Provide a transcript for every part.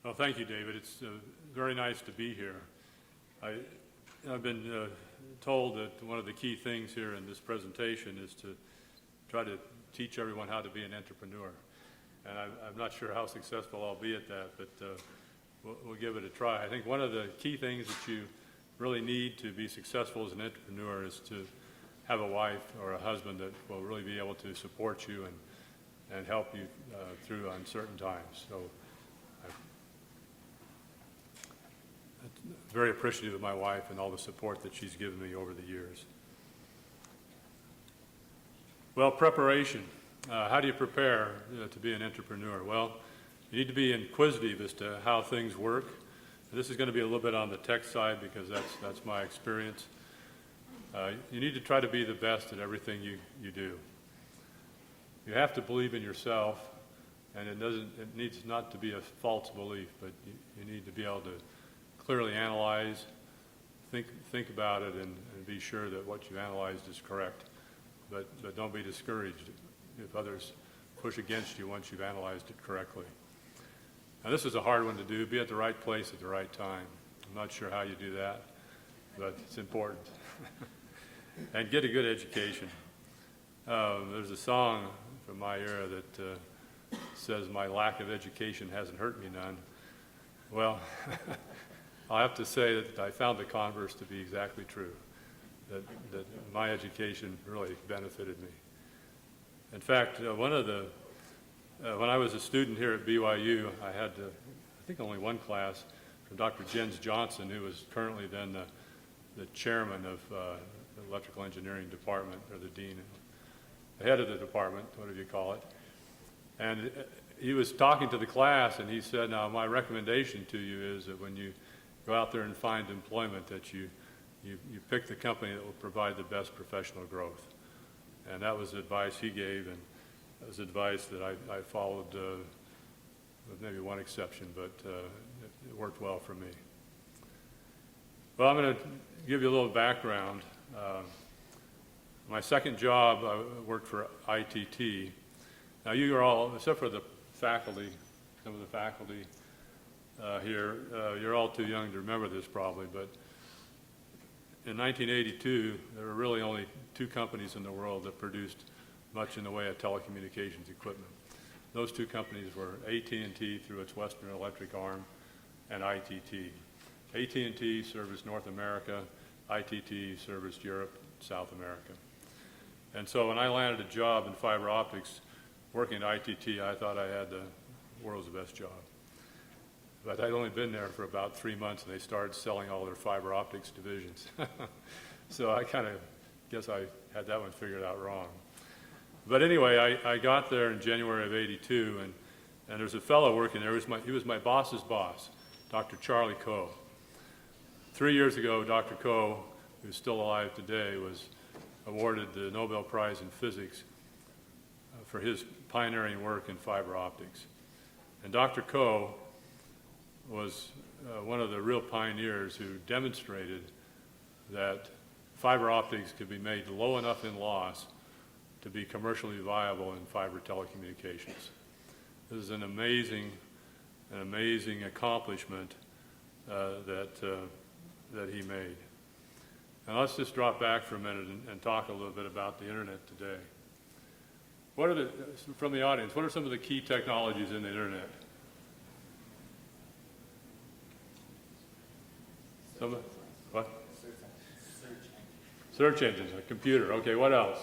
Well, thank you, David. It's very nice to be here. I've been told that one of the key things here in this presentation is to try to teach everyone how to be an entrepreneur. And I'm not sure how successful I'll be at that, but we'll give it a try. I think one of the key things that you really need to be successful as an entrepreneur is to have a wife or a husband that will really be able to support you and help you through uncertain times. So I'm very appreciative of my wife and all the support that she's given me over the years. Well, preparation. How do you prepare to be an entrepreneur? Well, you need to be inquisitive as to how things work. This is going to be a little bit on the tech side because that's my experience. You need to try to be the best at everything you do. You have to believe in yourself, and it needs not to be a false belief, but you need to be able to clearly analyze, think about it, and be sure that what you analyzed is correct. But don't be discouraged if others push against you once you've analyzed it correctly. Now, this is a hard one to do. Be at the right place at the right time. I'm not sure how you do that, but it's important. And get a good education. There's a song from my era that says, "My lack of education hasn't hurt me none." Well, I'll have to say that I found the converse to be exactly true, that my education really benefited me. In fact, when I was a student here at BYU, I had, I think, only one class from Dr. Jens Johnson, who was currently then the chairman of the electrical engineering department, or the dean, the head of the department, whatever you call it. And he was talking to the class, and he said, "Now, my recommendation to you is that when you go out there and find employment, that you pick the company that will provide the best professional growth." And that was the advice he gave, and that was advice that I followed with maybe one exception, but it worked well for me. Well, I'm going to give you a little background. My second job, I worked for ITT. Now, you are all, except for the faculty, some of the faculty here, you're all too young to remember this probably, but in 1982, there were really only two companies in the world that produced much in the way of telecommunications equipment. Those two companies were AT&T through its Western Electric arm and ITT. AT&T serviced North America, ITT serviced Europe, South America. And so when I landed a job in fiber optics working at ITT, I thought I had the world's best job. But I'd only been there for about 3 months, and they started selling all their fiber optics divisions. So I kind of guess I had that one figured out wrong. But anyway, I got there in January of '82, and there's a fellow working there. He was my boss's boss, Dr. Charlie Coe. 3 years ago, Dr. Coe, who's still alive today, was awarded the Nobel Prize in Physics for his pioneering work in fiber optics. And Dr. Coe was one of the real pioneers who demonstrated that fiber optics could be made low enough in loss to be commercially viable in fiber telecommunications. This is an amazing accomplishment that he made. And let's just drop back for a minute and talk a little bit about the internet today. From the audience, what are some of the key technologies in the internet? What? Search engines, a computer. Okay, what else?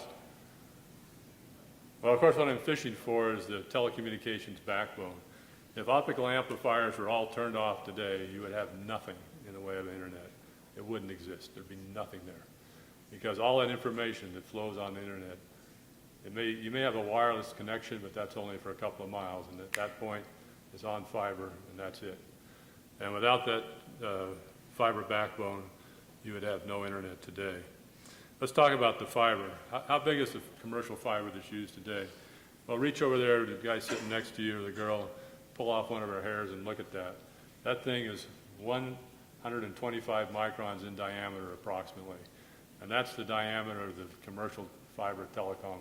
Well, of course, what I'm fishing for is the telecommunications backbone. If optical amplifiers were all turned off today, you would have nothing in the way of the internet. It wouldn't exist. There'd be nothing there. Because all that information that flows on the internet, you may have a wireless connection, but that's only for a couple of miles, and at that point, it's on fiber, and that's it. And without that fiber backbone, you would have no internet today. Let's talk about the fiber. How big is the commercial fiber that's used today? Well, reach over there to the guy sitting next to you or the girl, pull off one of her hairs and look at that. That thing is 125 microns in diameter approximately. And that's the diameter of the commercial fiber telecom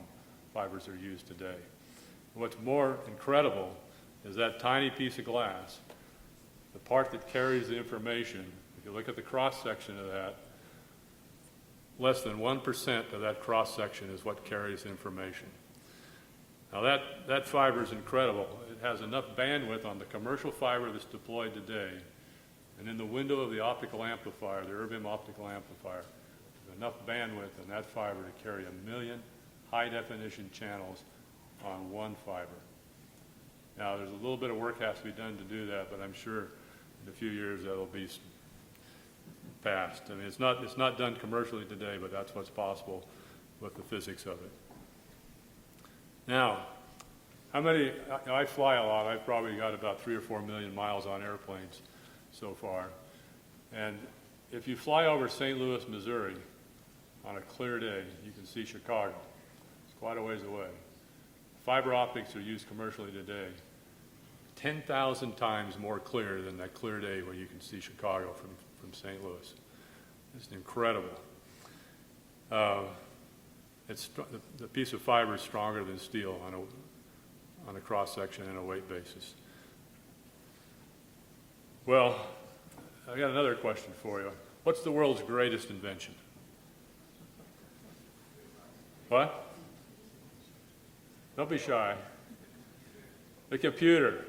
fibers that are used today. What's more incredible is that tiny piece of glass the part that carries the information, if you look at the cross-section of that, less than 1% of that cross-section is what carries information. Now that fiber is incredible. It has enough bandwidth on the commercial fiber that's deployed today, and in the window of the optical amplifier, the Erbium optical amplifier, there's enough bandwidth in that fiber to carry 1 million high-definition channels on one fiber. Now, there's a little bit of work has to be done to do that, but I'm sure in a few years that'll be passed. I mean, it's not done commercially today, but that's what's possible with the physics of it. Now, I fly a lot. I've probably got about 3 or 4 million miles on airplanes so far. And if you fly over St. Louis, Missouri on a clear day, you can see Chicago. It's quite a ways away. Fiber optics are used commercially today 10,000 times more clear than that clear day where you can see Chicago from St. Louis. It's incredible. The piece of fiber is stronger than steel on a cross-section and a weight basis. Well, I got another question for you. What's the world's greatest invention? What? Don't be shy. The computer,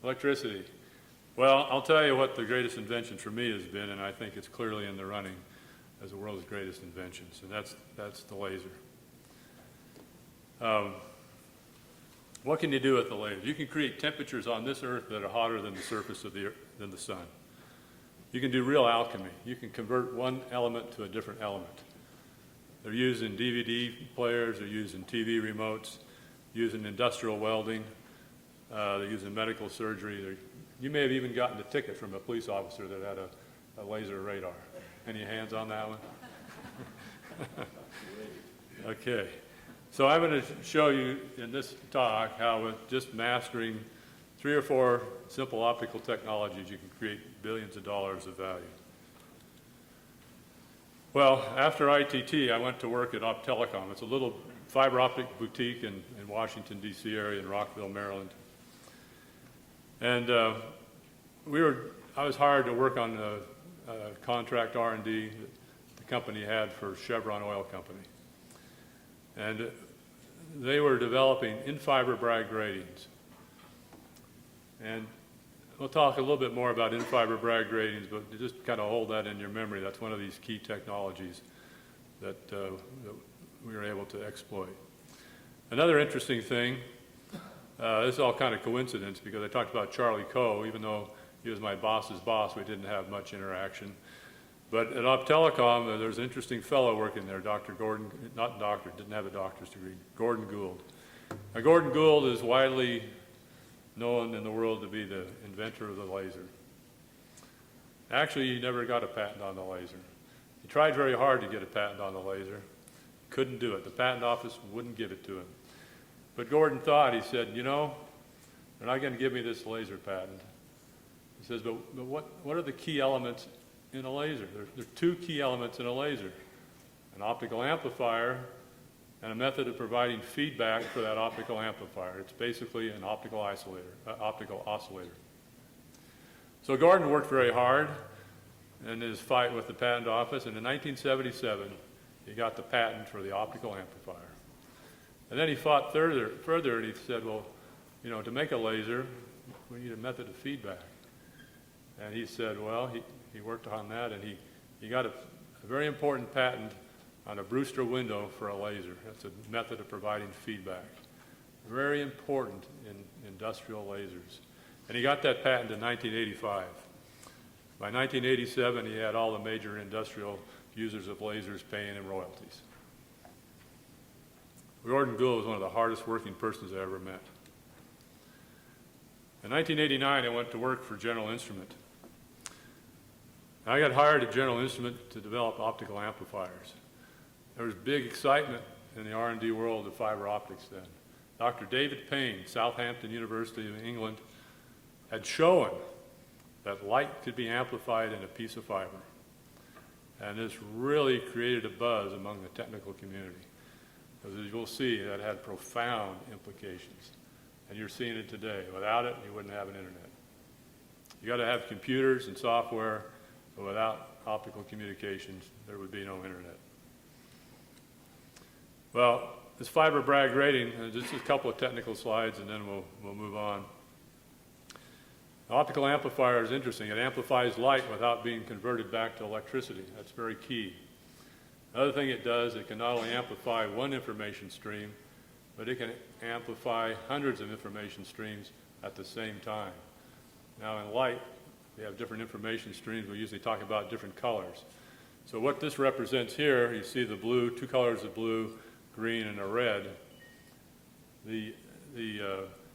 electricity. Well, I'll tell you what the greatest invention for me has been, and I think it's clearly in the running as the world's greatest inventions, and that's the laser. What can you do with the laser? You can create temperatures on this Earth that are hotter than the surface of than the sun. You can do real alchemy. You can convert one element to a different element. They're used in DVD players, they're used in TV remotes, used in industrial welding, they're used in medical surgery. You may have even gotten a ticket from a police officer that had a laser radar. Any hands on that one? Okay. So I'm going to show you in this talk how with just mastering 3 or 4 simple optical technologies you can create billions of dollars of value. Well, after ITT, I went to work at Optelecom. It's a little fiber optic boutique in Washington, D.C. area in Rockville, Maryland. And I was hired to work on the contract R&D that the company had for Chevron Oil Company. And they were developing in-fiber Bragg gratings. And we'll talk a little bit more about in-fiber Bragg gratings, but just kind of hold that in your memory. That's one of these key technologies that we were able to exploit. Another interesting thing, this is all kind of coincidence because I talked about Charlie Coe. Even though he was my boss's boss, we didn't have much interaction. But at Optelecom, there's an interesting fellow working there, Dr. Gordon, not doctor, didn't have a doctor's degree, Gordon Gould. Now, Gordon Gould is widely known in the world to be the inventor of the laser. Actually, he never got a patent on the laser. He tried very hard to get a patent on the laser. Couldn't do it. The patent office wouldn't give it to him. But Gordon thought, he said, you know, they're not going to give me this laser patent. He says, but what are the key elements in a laser? There are 2 key elements in a laser: an optical amplifier and a method of providing feedback for that optical amplifier. It's basically an optical oscillator. So Gordon worked very hard in his fight with the patent office, and in 1977, he got the patent for the optical amplifier. And then he fought further, and he said, well, you know, to make a laser, we need a method of feedback. And he said, well, he worked on that, and he got a very important patent on a Brewster window for a laser. That's a method of providing feedback. Very important in industrial lasers. And he got that patent in 1985. By 1987, he had all the major industrial users of lasers paying him royalties. Gordon Gould was one of the hardest working persons I ever met. In 1989, I went to work for General Instrument. I got hired at General Instrument to develop optical amplifiers. There was big excitement in the R&D world of fiber optics then. Dr. David Payne, Southampton University of England, had shown that light could be amplified in a piece of fiber. And this really created a buzz among the technical community. As you'll see, that had profound implications. And you're seeing it today. Without it, you wouldn't have an internet. You got to have computers and software, but without optical communications, there would be no internet. Well, this fiber Bragg grating, just a couple of technical slides and then we'll move on. The optical amplifier is interesting. It amplifies light without being converted back to electricity. That's very key. Another thing it does, it can not only amplify one information stream, but it can amplify hundreds of information streams at the same time. Now in light, we have different information streams. We usually talk about different colors. So what this represents here, you see the blue, two colors of blue, green, and a red. The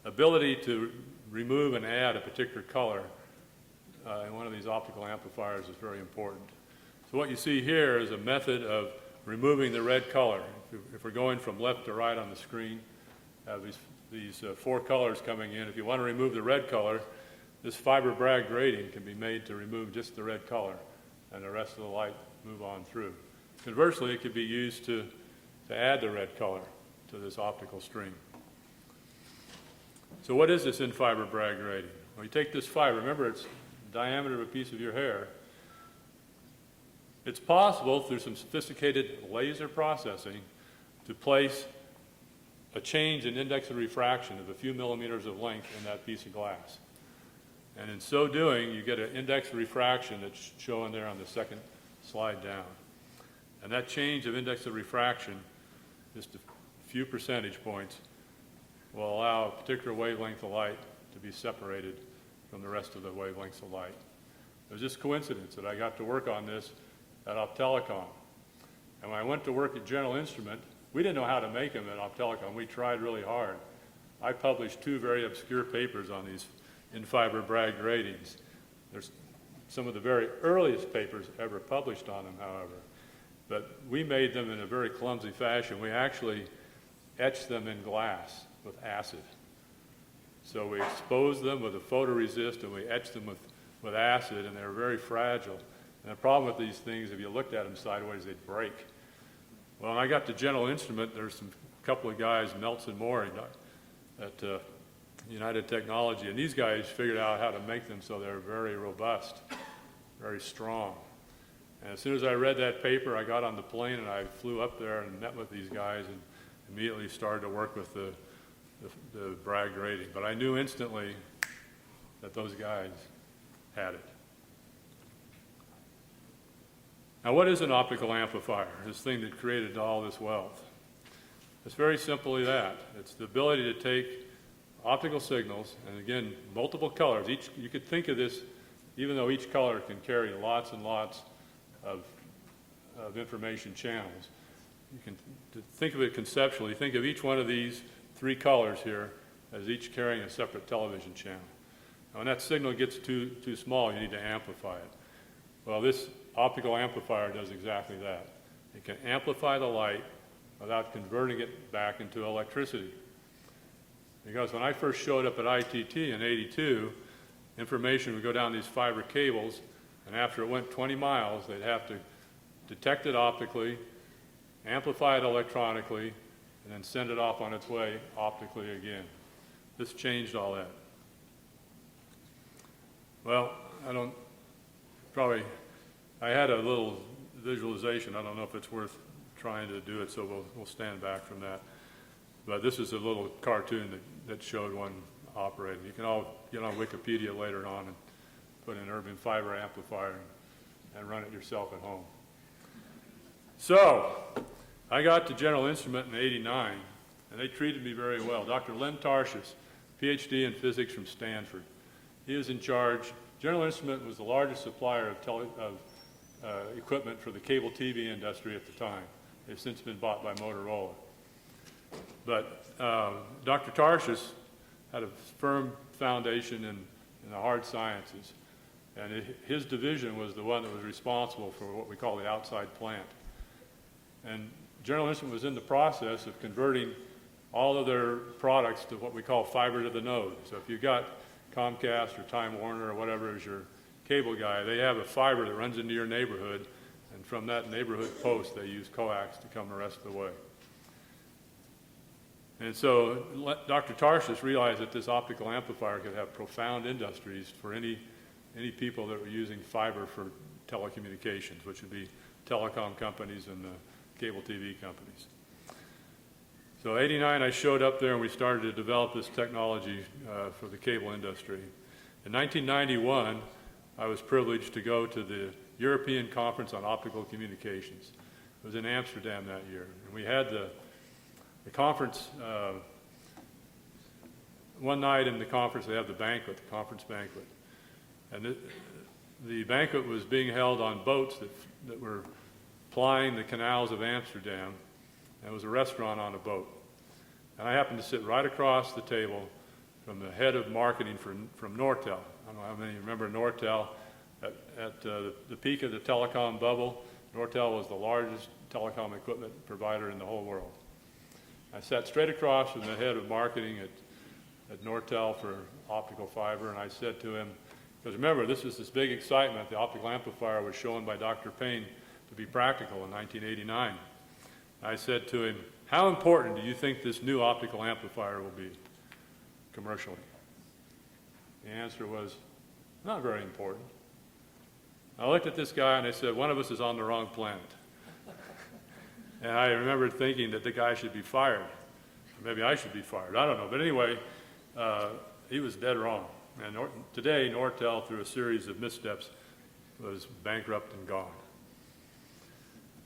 ability to remove and add a particular color in one of these optical amplifiers is very important. So what you see here is a method of removing the red color. If we're going from left to right on the screen, have these four colors coming in. If you want to remove the red color, this fiber Bragg grating can be made to remove just the red color and the rest of the light move on through. Conversely, it could be used to add the red color to this optical stream. So what is this in-fiber Bragg grating? Well, you take this fiber, remember it's the diameter of a piece of your hair. It's possible through some sophisticated laser processing to place a change in index of refraction of a few millimeters of length in that piece of glass. And in so doing, you get an index of refraction that's shown there on the second slide down. And that change of index of refraction, just a few percentage points, will allow a particular wavelength of light to be separated from the rest of the wavelengths of light. It was just coincidence that I got to work on this at Optelecom. And when I went to work at General Instrument, we didn't know how to make them at Optelecom. We tried really hard. I published two very obscure papers on these in-fiber Bragg gratings. There's some of the very earliest papers ever published on them, however. But we made them in a very clumsy fashion. We actually etched them in glass with acid. So we exposed them with a photoresist and we etched them with acid, and they're very fragile. And the problem with these things, if you looked at them sideways, they'd break. Well, when I got to General Instrument, there's a couple of guys, Meltz and Maury, at United Technology, and these guys figured out how to make them so they're very robust, very strong. And as soon as I read that paper, I got on the plane and I flew up there and met with these guys and immediately started to work with the Bragg grating. But I knew instantly that those guys had it. Now, what is an optical amplifier, this thing that created all this wealth? It's very simply that. It's the ability to take optical signals, and again, multiple colors. You could think of this, even though each color can carry lots and lots of information channels. You can think of it conceptually. Think of each one of these three colors here as each carrying a separate television channel. Now, when that signal gets too small, you need to amplify it. Well, this optical amplifier does exactly that. It can amplify the light without converting it back into electricity. Because when I first showed up at ITT in '82, information would go down these fiber cables, and after it went 20 miles, they'd have to detect it optically, amplify it electronically, and then send it off on its way optically again. This changed all that. Well, I had a little visualization. I don't know if it's worth trying to do it, so we'll stand back from that. But this is a little cartoon that showed one operating. You can all get on Wikipedia later on and put in urban fiber amplifier and run it yourself at home. So, I got to General Instrument in '89, and they treated me very well. Dr. Len Tarshis, PhD in physics from Stanford. He was in charge. General Instrument was the largest supplier of equipment for the cable TV industry at the time. They've since been bought by Motorola. But Dr. Tarshis had a firm foundation in the hard sciences, and his division was the one that was responsible for what we call the outside plant. And General Instrument was in the process of converting all of their products to what we call fiber to the node. So if you've got Comcast or Time Warner or whatever is your cable guy, they have a fiber that runs into your neighborhood, and from that neighborhood post they use coax to come the rest of the way. And so Dr. Tarshis realized that this optical amplifier could have profound industries for any any people that were using fiber for telecommunications, which would be telecom companies and cable TV companies. So '89, I showed up there and we started to develop this technology for the cable industry. In 1991, I was privileged to go to the European Conference on Optical Communications. It was in Amsterdam that year. And we had the conference, one night in the conference, they have the banquet, the conference banquet. And the banquet was being held on boats that were plying the canals of Amsterdam. And it was a restaurant on a boat. And I happened to sit right across the table from the head of marketing from Nortel. I don't know how many remember Nortel. At the peak of the telecom bubble, Nortel was the largest telecom equipment provider in the whole world. I sat straight across from the head of marketing at Nortel for optical fiber, and I said to him, because remember, this was this big excitement. The optical amplifier was shown by Dr. Payne to be practical in 1989. I said to him, how important do you think this new optical amplifier will be commercially? The answer was, not very important. I looked at this guy and I said, one of us is on the wrong planet. And I remember thinking that the guy should be fired. Maybe I should be fired, I don't know. But anyway, he was dead wrong. And today, Nortel, through a series of missteps, was bankrupt and gone.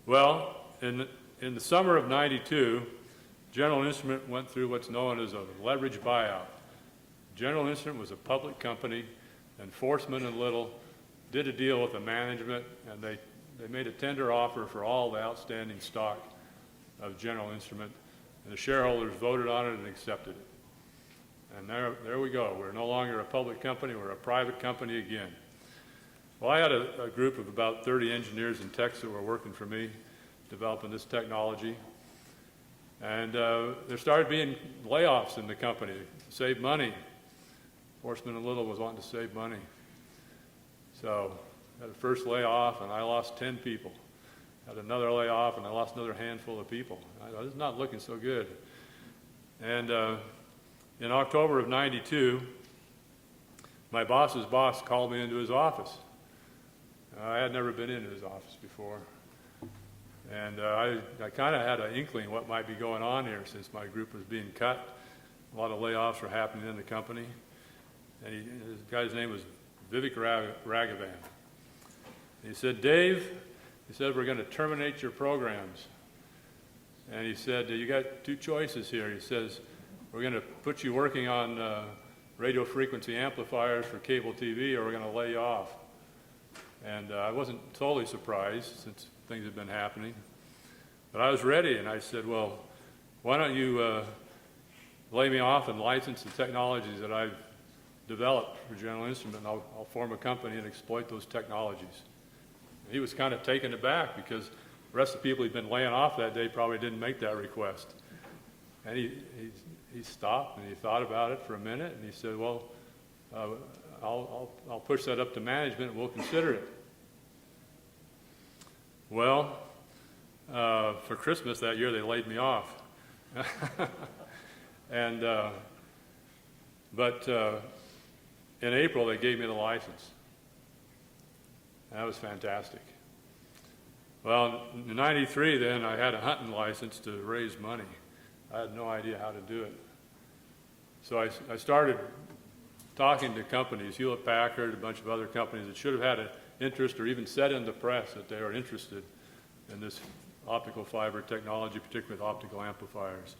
Well, in the summer of '92, General Instrument went through what's known as a leverage buyout. General Instrument was a public company, and Forsman and Little did a deal with the management, and they made a tender offer for all the outstanding stock of General Instrument, and the shareholders voted on it and accepted it. And there we go. We're no longer a public company, we're a private company again. Well, I had a group of about 30 engineers and techs that were working for me, developing this technology. And there started being layoffs in the company to save money. Forsman and Little was wanting to save money. So I had a first layoff, and I lost 10 people. Had another layoff, and I lost another handful of people. This is not looking so good. And in October of '92, my boss's boss called me into his office. I had never been into his office before. And I kind of had an inkling what might be going on here since my group was being cut. A lot of layoffs were happening in the company. And this guy's name was Vivek Raghavan. He said, Dave, he said, we're going to terminate your programs. And he said, you got two choices here. He says, we're going to put you working on radio frequency amplifiers for cable TV, or we're going to lay you off. And I wasn't totally surprised since things had been happening. But I was ready, and I said, well, why don't you lay me off and license the technologies that I've developed for General Instrument, and I'll form a company and exploit those technologies. And he was kind of taken aback because the rest of the people he'd been laying off that day probably didn't make that request. And he stopped and he thought about it for a minute, and he said, well, I'll push that up to management and we'll consider it. Well, for Christmas that year they laid me off. And but in April they gave me the license. That was fantastic. Well, in '93 then I had a hunting license to raise money. I had no idea how to do it. So I started talking to companies, Hewlett-Packard, a bunch of other companies that should have had an interest or even said in the press that they were interested in this optical fiber technology, particularly with optical amplifiers.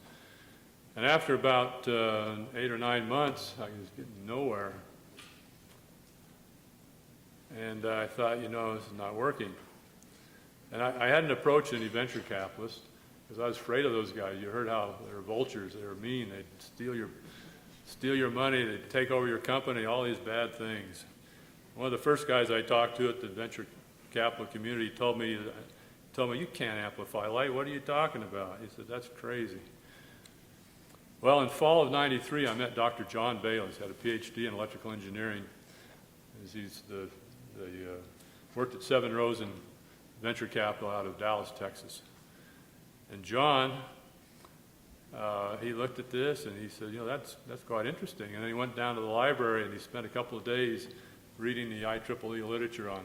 And after about 8 or 9 months, I was getting nowhere. And I thought, this is not working. And I hadn't approached any venture capitalists because I was afraid of those guys. You heard how they were vultures, they were mean, they'd steal your money, they'd take over your company, all these bad things. One of the first guys I talked to at the venture capital community told me, you can't amplify light, what are you talking about? He said, that's crazy. Well, in fall of '93, I met Dr. John Bailey. He's had a PhD in electrical engineering. He's worked at Seven Rosen Venture Capital out of Dallas, Texas. And John, he looked at this and he said, that's quite interesting. And then he went down to the library and he spent a couple of days reading the IEEE literature on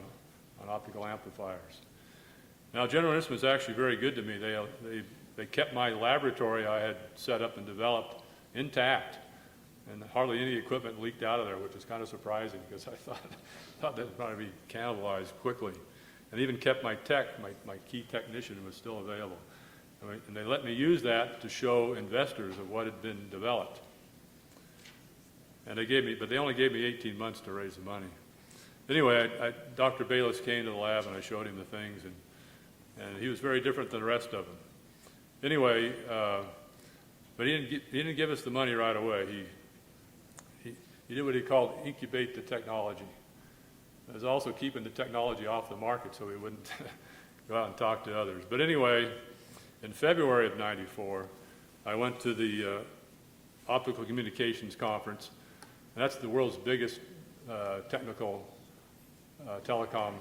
optical amplifiers. Now, General Instruments is actually very good to me. They kept my laboratory I had set up and developed intact, and hardly any equipment leaked out of there, which is kind of surprising because I thought that would probably be cannibalized quickly. And even kept my key technician was still available. And they let me use that to show investors of what had been developed. And they only gave me 18 months to raise the money. Anyway, Dr. Bayless came to the lab and I showed him the things, and he was very different than the rest of them. Anyway, but he didn't give us the money right away. He did what he called incubate the technology. It was also keeping the technology off the market so we wouldn't go out and talk to others. But anyway, in February of '94, I went to the Optical Communications Conference, and that's the world's biggest technical telecom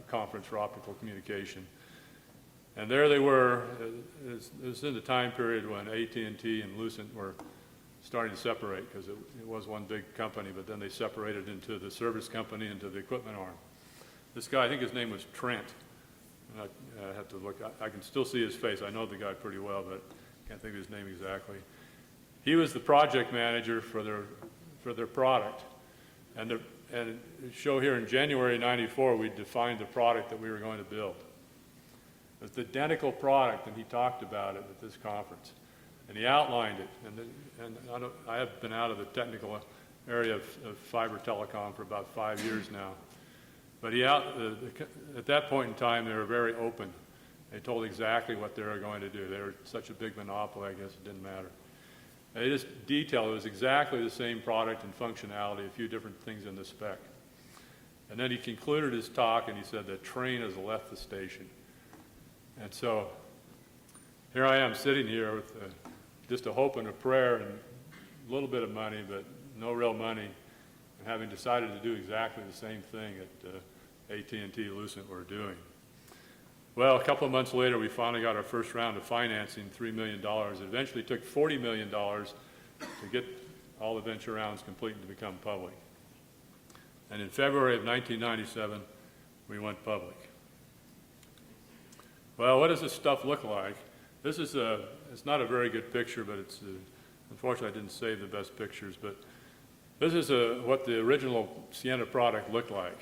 conference for optical communication. And there they were. It was in the time period when AT&T and Lucent were starting to separate, because it was one big company, but then they separated into the service company, into the equipment arm. This guy, I think his name was Trent. And I have to look. I can still see his face. I know the guy pretty well, but I can't think of his name exactly. He was the project manager for their product. And show here in January '94, we defined the product that we were going to build. It was the identical product, and he talked about it at this conference. And he outlined it. And I have been out of the technical area of fiber telecom for about 5 years now. But at that point in time, they were very open. They told exactly what they were going to do. They were such a big monopoly, I guess it didn't matter. They just detailed it was exactly the same product and functionality, a few different things in the spec. And then he concluded his talk, and he said, the train has left the station. And so here I am sitting here with just a hope and a prayer and a little bit of money, but no real money, and having decided to do exactly the same thing that AT&T Lucent were doing. Well, a couple of months later, we finally got our first round of financing, $3 million. It eventually took $40 million to get all the venture rounds complete and to become public. And in February of 1997, we went public. Well, what does this stuff look like? This is it's not a very good picture, but it's, unfortunately I didn't save the best pictures, but this is what the original Ciena product looked like.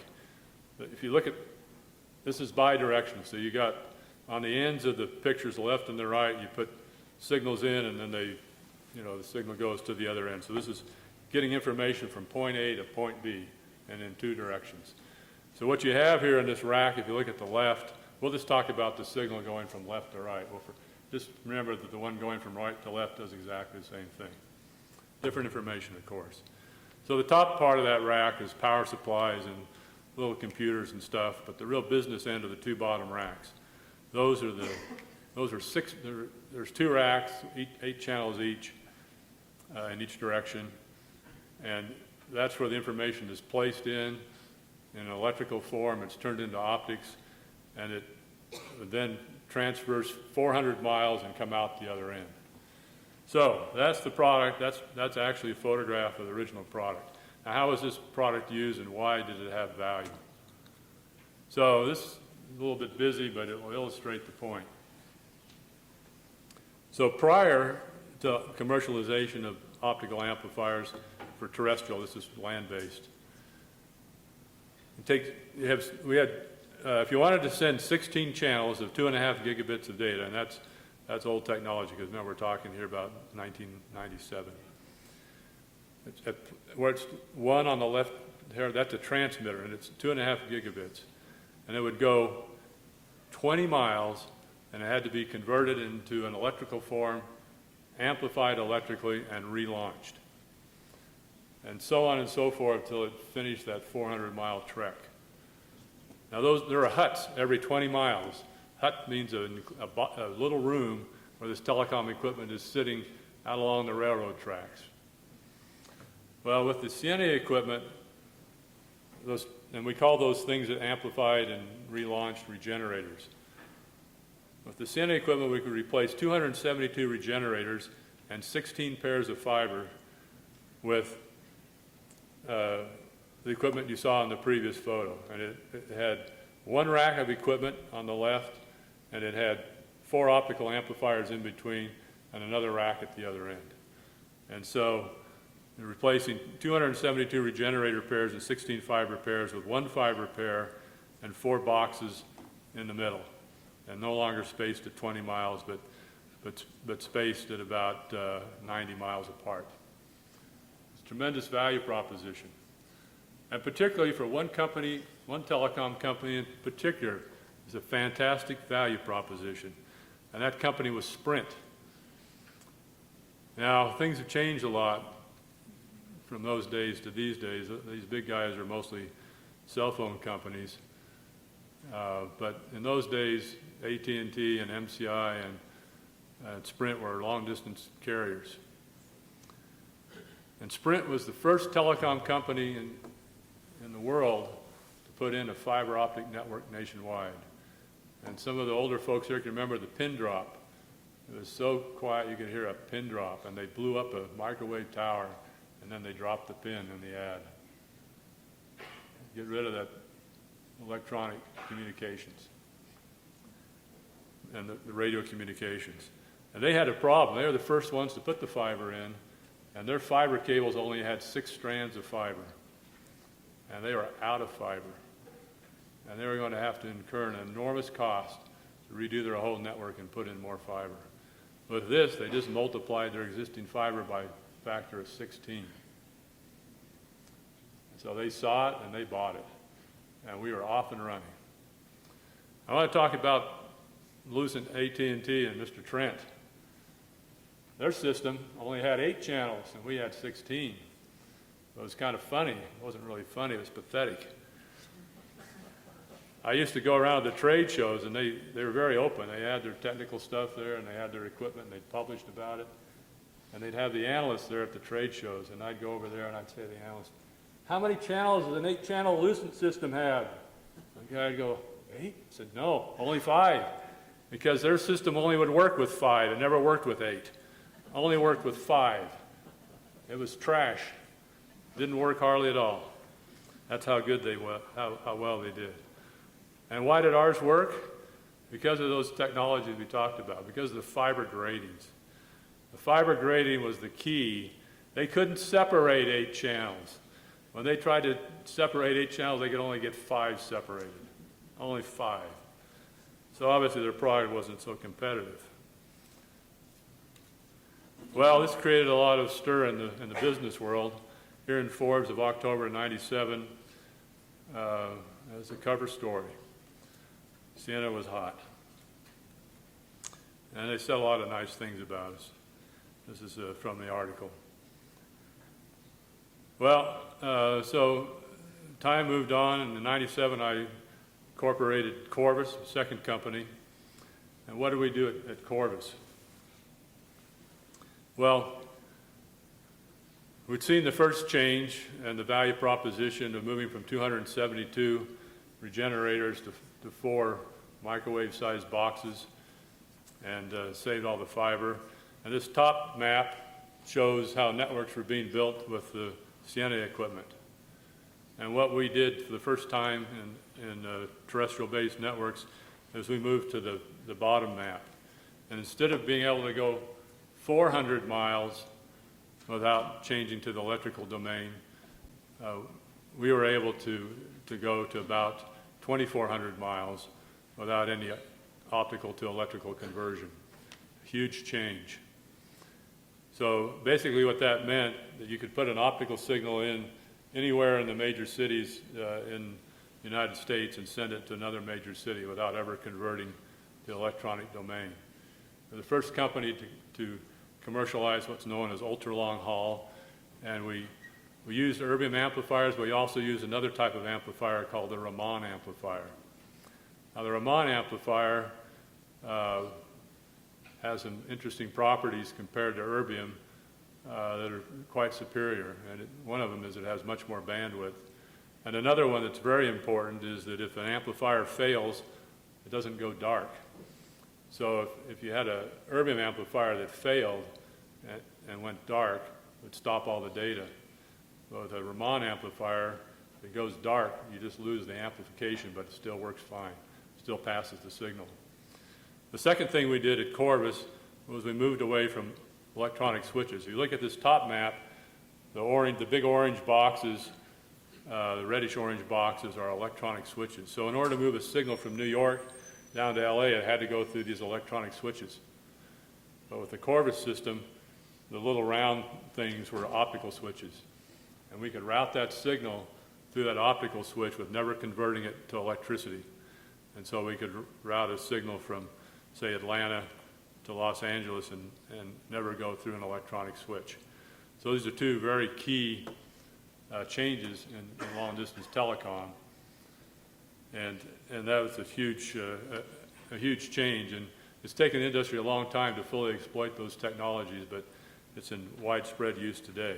If you look at, this is bi-directional, so you got on the ends of the pictures, the left and the right, you put signals in, and then the signal goes to the other end. So this is getting information from point A to point B, and in two directions. So what you have here in this rack, if you look at the left, we'll just talk about the signal going from left to right. Well, just remember that the one going from right to left does exactly the same thing. Different information, of course. So the top part of that rack is power supplies and little computers and stuff, but the real business end are the two bottom racks. Those are six, there's two racks, 8 channels each, in each direction, and that's where the information is placed in an electrical form. It's turned into optics, and it then transfers 400 miles and come out the other end. So that's the product. That's actually a photograph of the original product. Now, how was this product used, and why did it have value? So this is a little bit busy, but it will illustrate the point. So prior to commercialization of optical amplifiers for terrestrial, this is land-based. If you wanted to send 16 channels of 2.5 gigabits of data, and that's old technology, because now we're talking here about 1997. Where it's one on the left here, that's a transmitter, and it's 2.5 gigabits. And it would go 20 miles, and it had to be converted into an electrical form, amplified electrically, and relaunched. And so on and so forth until it finished that 400-mile trek. Now there are huts every 20 miles. Hut means a little room where this telecom equipment is sitting out along the railroad tracks. Well, with the Ciena equipment, and we call those things that amplified and relaunched regenerators. With the Ciena equipment, we could replace 272 regenerators and 16 pairs of fiber with the equipment you saw in the previous photo. And it had one rack of equipment on the left, and it had 4 optical amplifiers in between and another rack at the other end. And so they're replacing 272 regenerator pairs and 16 fiber pairs with 1 fiber pair and 4 boxes in the middle, and no longer spaced at 20 miles, but spaced at about 90 miles apart. It's a tremendous value proposition. And particularly for one company, one telecom company in particular, is a fantastic value proposition. And that company was Sprint. Now, things have changed a lot from those days to these days. These big guys are mostly cell phone companies. But in those days, AT&T and MCI and Sprint were long-distance carriers. And Sprint was the first telecom company in the world to put in a fiber optic network nationwide. And some of the older folks here can remember the pin drop. It was so quiet you could hear a pin drop, and they blew up a microwave tower, and then they dropped the pin in the ad. Get rid of that electronic communications and the radio communications. And they had a problem. They were the first ones to put the fiber in, and their fiber cables only had 6 strands of fiber. And they were out of fiber. And they were going to have to incur an enormous cost to redo their whole network and put in more fiber. With this, they just multiplied their existing fiber by a factor of 16. And so they saw it and they bought it. And we were off and running. I want to talk about Lucent, AT&T, and Mr. Trent. Their system only had 8 channels, and we had 16. It was kind of funny. It wasn't really funny. It was pathetic. I used to go around to trade shows, and they were very open. They had their technical stuff there, and they had their equipment, and they published about it. And they'd have the analysts there at the trade shows, and I'd go over there, and I'd say to the analyst, "How many channels does an 8-channel Lucent system have?" The guy would go, 8? I said, "No, only 5." Because their system only would work with 5. It never worked with 8. Only worked with 5. It was trash. Didn't work hardly at all. That's how good they were, how well they did. And why did ours work? Because of those technologies we talked about, because of the fiber gratings. The fiber grating was the key. They couldn't separate 8 channels. When they tried to separate 8 channels, they could only get 5 separated. Only 5. So obviously their product wasn't so competitive. Well, this created a lot of stir in the business world. Here in Forbes of October '97, as a cover story. Ciena was hot. And they said a lot of nice things about us. This is from the article. Well, so time moved on, and in '97 I incorporated Corvus, a second company. And what did we do at Corvus? Well, we'd seen the first change and the value proposition of moving from 272 regenerators to 4 microwave-sized boxes, and saved all the fiber. And this top map shows how networks were being built with the Ciena equipment. And what we did for the first time in terrestrial-based networks is we moved to the bottom map. And instead of being able to go 400 miles without changing to the electrical domain, we were able to go to about 2,400 miles without any optical to electrical conversion. Huge change. So basically what that meant, that you could put an optical signal in anywhere in the major cities in the United States and send it to another major city without ever converting the electronic domain. We're the first company to commercialize what's known as ultra-long haul, and we used erbium amplifiers, but we also used another type of amplifier called the Ramon Amplifier. Now the Ramon Amplifier has some interesting properties compared to erbium that are quite superior, and one of them is it has much more bandwidth. And another one that's very important is that if an amplifier fails, it doesn't go dark. So if you had an erbium amplifier that failed and went dark, it would stop all the data. But with a Ramon amplifier, If it goes dark, you just lose the amplification, but it still works fine. Still passes the signal. The second thing we did at Corvus was we moved away from electronic switches. If you look at this top map, the big orange boxes, the reddish orange boxes are electronic switches. So in order to move a signal from New York down to LA, it had to go through these electronic switches. But with the Corvus system, the little round things were optical switches. And we could route that signal through that optical switch with never converting it to electricity. And so we could route a signal from, say, Atlanta to Los Angeles and never go through an electronic switch. So these are two very key changes in long-distance telecom. And that was a huge change. And it's taken the industry a long time to fully exploit those technologies, but it's in widespread use today.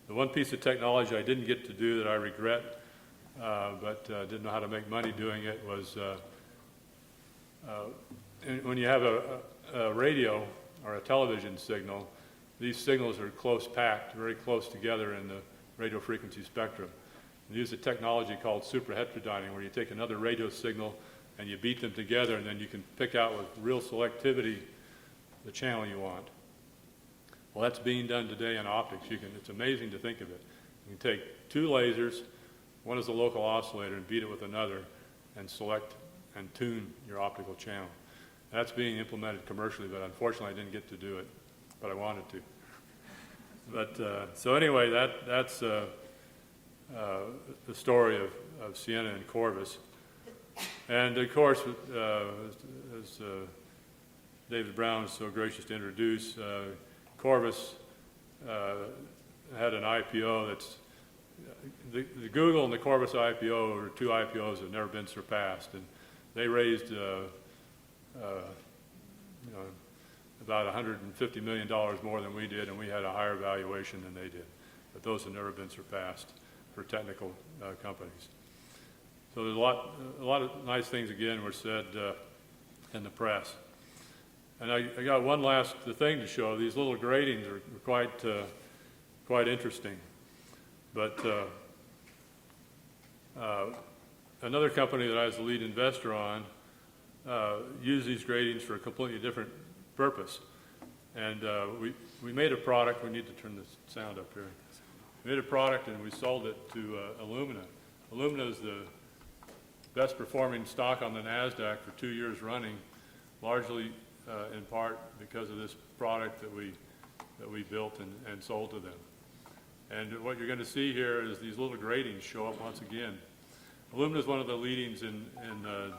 The one piece of technology I didn't get to do that I regret, but didn't know how to make money doing it, was when you have a radio or a television signal, these signals are close packed, very close together in the radio frequency spectrum. We use a technology called superheterodyning, where you take another radio signal and you beat them together, and then you can pick out with real selectivity the channel you want. Well, that's being done today in optics. It's amazing to think of it. You can take two lasers, one is a local oscillator, and beat it with another, and select and tune your optical channel. That's being implemented commercially, but unfortunately I didn't get to do it, but I wanted to. But so anyway, that's the story of Ciena and Corvus. And of course, as David Brown is so gracious to introduce, Corvus had an IPO that's, the Google and the Corvus IPO are two IPOs that have never been surpassed. And they raised about $150 million more than we did, and we had a higher valuation than they did. But those have never been surpassed for technical companies. So there's a lot of nice things, again, were said in the press. And I got one last thing to show. These little gratings are quite interesting. But another company that I was the lead investor on used these gratings for a completely different purpose. And we made a product. We need to turn the sound up here. We made a product and we sold it to Illumina. Illumina is the best performing stock on the NASDAQ for 2 years running, largely in part because of this product that we built and sold to them. And what you're going to see here is these little gratings show up once again. Illumina is one of the leadings in the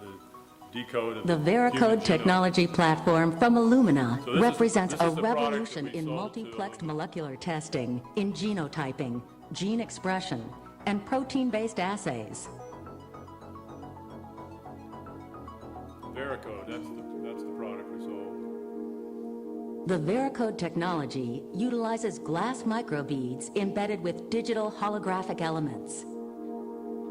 decode of the Veracode technology platform from Illumina represents a revolution in multiplexed molecular testing, in genotyping, gene expression, and protein-based assays. Veracode, that's the product we sold. The Veracode technology utilizes glass microbeads embedded with digital holographic elements.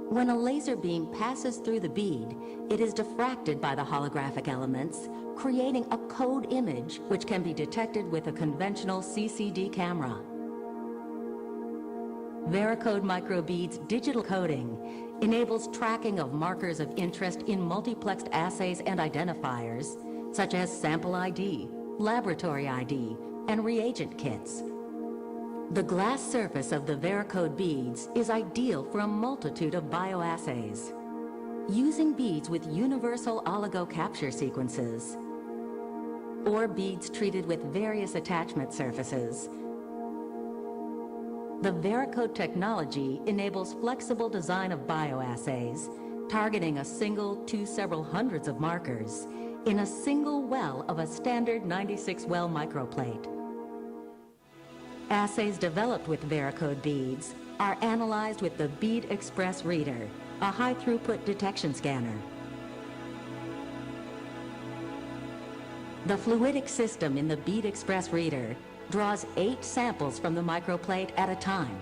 When a laser beam passes through the bead, it is diffracted by the holographic elements, creating a code image which can be detected with a conventional CCD camera. Veracode microbeads digital coding enables tracking of markers of interest in multiplexed assays and identifiers, such as sample ID, laboratory ID, and reagent kits. The glass surface of the Veracode beads is ideal for a multitude of bioassays. Using beads with universal oligo capture sequences, or beads treated with various attachment surfaces, the Veracode technology enables flexible design of bioassays, targeting a single to several hundreds of markers in a single well of a standard 96-well microplate. Assays developed with Veracode beads are analyzed with the Bead Express Reader, a high-throughput detection scanner. The fluidic system in the Bead Express Reader draws 8 samples from the microplate at a time.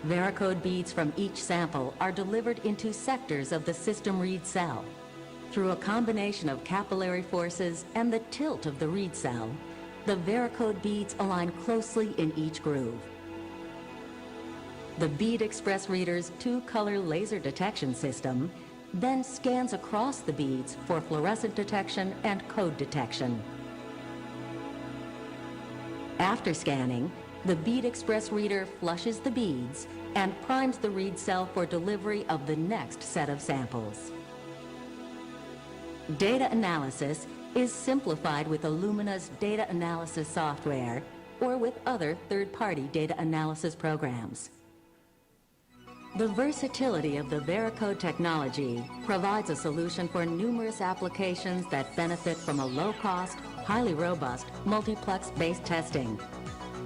Veracode beads from each sample are delivered into sectors of the system read cell. Through a combination of capillary forces and the tilt of the read cell, the Veracode beads align closely in each groove. The Bead Express reader's two-color laser detection system then scans across the beads for fluorescent detection and code detection. After scanning, the Bead Express reader flushes the beads and primes the read cell for delivery of the next set of samples. Data analysis is simplified with Illumina's data analysis software or with other third-party data analysis programs. The versatility of the Veracode technology provides a solution for numerous applications that benefit from a low-cost, highly robust, multiplex-based testing.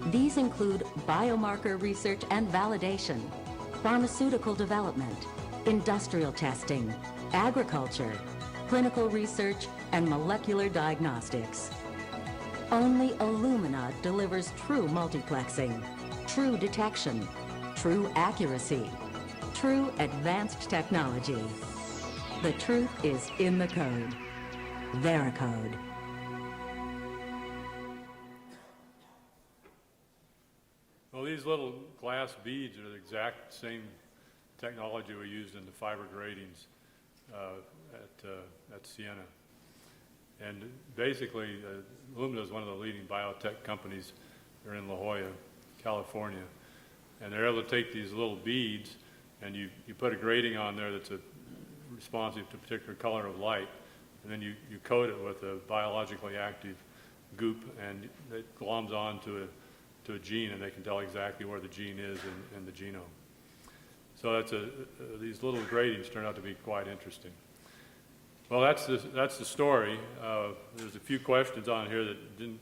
These include biomarker research and validation, pharmaceutical development, industrial testing, agriculture, clinical research, and molecular diagnostics. Only Illumina delivers true multiplexing, true detection, true accuracy, true advanced technology. The truth is in the code. Veracode. Well, these little glass beads are the exact same technology we used in the fiber gratings at Ciena. And basically, Illumina is one of the leading biotech companies. They're in La Jolla, California. And they're able to take these little beads and you put a grating on there that's responsive to a particular color of light, and then you coat it with a biologically active goop, and it gloms on to a gene, and they can tell exactly where the gene is in the genome. So these little gratings turn out to be quite interesting. Well, that's the story. There's a few questions on here that didn't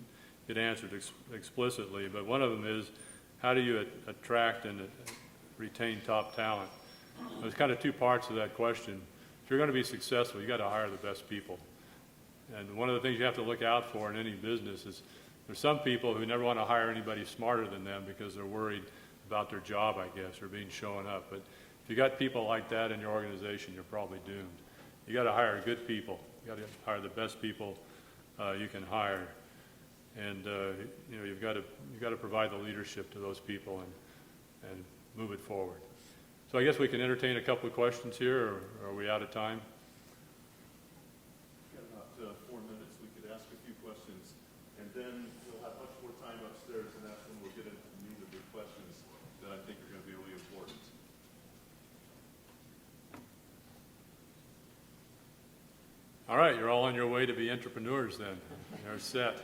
get answered explicitly, but one of them is, how do you attract and retain top talent? There's kind of two parts to that question. If you're going to be successful, you got to hire the best people. And one of the things you have to look out for in any business is there's some people who never want to hire anybody smarter than them because they're worried about their job, I guess, or being shown up. But if you got people like that in your organization, you're probably doomed. You got to hire good people. You got to hire the best people you can hire, and you've got to provide the leadership to those people and move it forward. So I guess we can entertain a couple of questions here, or are we out of time? We've got about 4 minutes. We could ask a few questions, and then we'll have much more time upstairs, and that's when we'll get into the meat of the questions that I think are going to be really important. All right, you're all on your way to be entrepreneurs then. You're set.